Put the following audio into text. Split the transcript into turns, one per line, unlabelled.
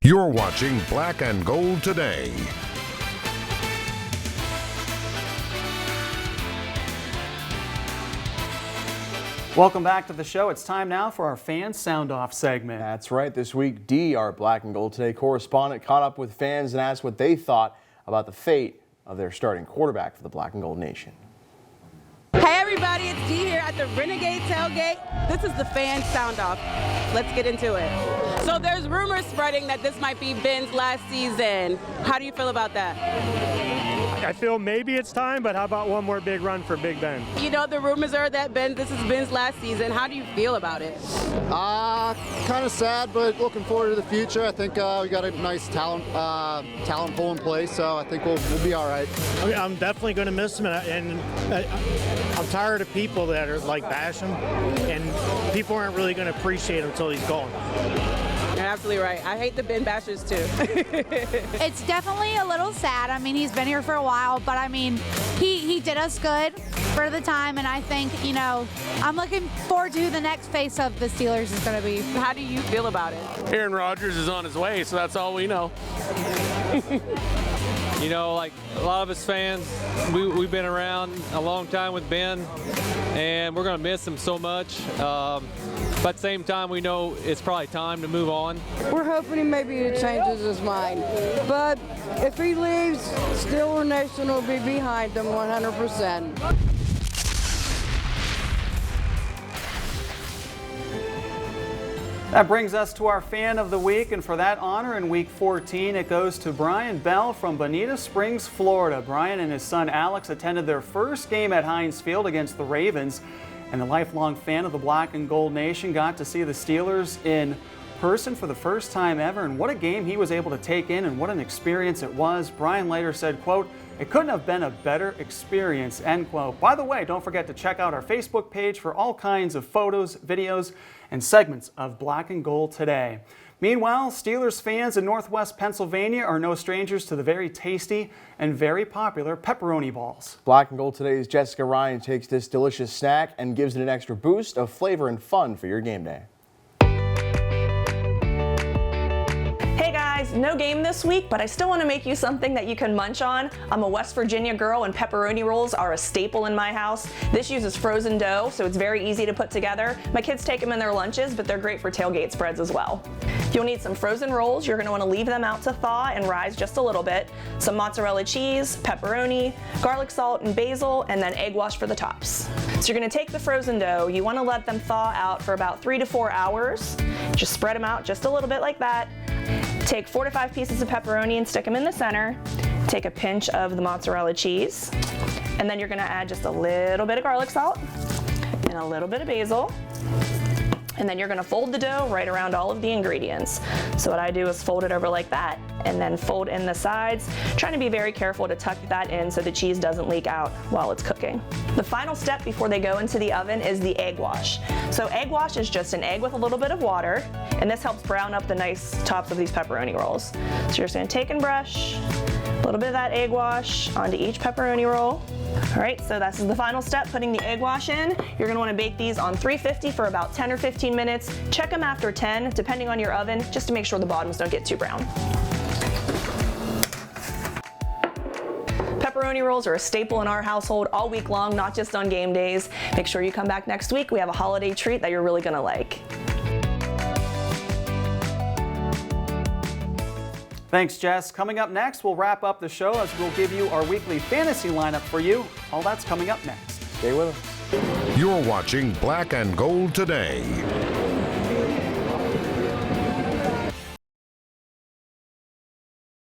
You're watching Black and Gold Today.
Welcome back to the show. It's time now for our fan sound-off segment.
That's right. This week, Dee, our Black and Gold Today correspondent, caught up with fans and asked what they thought about the fate of their starting quarterback for the Black and Gold Nation.
Hey everybody, it's Dee here at the Renegade Tailgate. This is the fan sound-off. Let's get into it. So there's rumors spreading that this might be Ben's last season. How do you feel about that?
I feel maybe it's time, but how about one more big run for Big Ben?
You know, the rumors are that this is Ben's last season. How do you feel about it?
Kind of sad, but looking forward to the future. I think we got a nice talent pool in place, so I think we'll be all right.
I mean, I'm definitely going to miss him, and I'm tired of people that are like bash him, and people aren't really going to appreciate him until he's gone.
You're absolutely right. I hate the Ben bashers too.
It's definitely a little sad. I mean, he's been here for a while, but I mean, he did us good for the time, and I think, you know, I'm looking forward to who the next face of the Steelers is going to be.
How do you feel about it?
Aaron Rodgers is on his way, so that's all we know. You know, like a lot of us fans, we've been around a long time with Ben, and we're going to miss him so much. But at the same time, we know it's probably time to move on.
We're hoping maybe he changes his mind. But if he leaves, Steeler Nation will be behind him 100%.
That brings us to our Fan of the Week, and for that honor in Week 14, it goes to Brian Bell from Bonita Springs, Florida. Brian and his son Alex attended their first game at Heinz Field against the Ravens, and the lifelong fan of the Black and Gold Nation got to see the Steelers in person for the first time ever, and what a game he was able to take in and what an experience it was. Brian later said, quote, "It couldn't have been a better experience," end quote. By the way, don't forget to check out our Facebook page for all kinds of photos, videos, and segments of Black and Gold Today. Meanwhile, Steelers fans in Northwest Pennsylvania are no strangers to the very tasty and very popular pepperoni balls.
Black and Gold Today's Jessica Ryan takes this delicious snack and gives it an extra boost of flavor and fun for your game day.
Hey guys, no game this week, but I still want to make you something that you can munch on. I'm a West Virginia girl and pepperoni rolls are a staple in my house. This uses frozen dough, so it's very easy to put together. My kids take them in their lunches, but they're great for tailgate spreads as well. You'll need some frozen rolls. You're going to want to leave them out to thaw and rise just a little bit. Some mozzarella cheese, pepperoni, garlic salt and basil, and then egg wash for the tops. So you're going to take the frozen dough. You want to let them thaw out for about 3 to 4 hours. Just spread them out just a little bit like that. Take 4 to 5 pieces of pepperoni and stick them in the center. Take a pinch of the mozzarella cheese, and then you're going to add just a little bit of garlic salt and a little bit of basil. And then you're going to fold the dough right around all of the ingredients. So what I do is fold it over like that and then fold in the sides, trying to be very careful to tuck that in so the cheese doesn't leak out while it's cooking. The final step before they go into the oven is the egg wash. So egg wash is just an egg with a little bit of water, and this helps brown up the nice tops of these pepperoni rolls. So you're just going to take and brush a little bit of that egg wash onto each pepperoni roll. All right, so this is the final step, putting the egg wash in. You're gonna wanna bake these on 350 for about 10 or 15 minutes. Check them after 10, depending on your oven, just to make sure the bottoms don't get too brown. Pepperoni rolls are a staple in our household all week long, not just on game days. Make sure you come back next week. We have a holiday treat that you're really gonna like.
Thanks, Jess. Coming up next, we'll wrap up the show as we'll give you our weekly fantasy lineup for you. All that's coming up next.
Stay with us.
You're watching Black and Gold Today.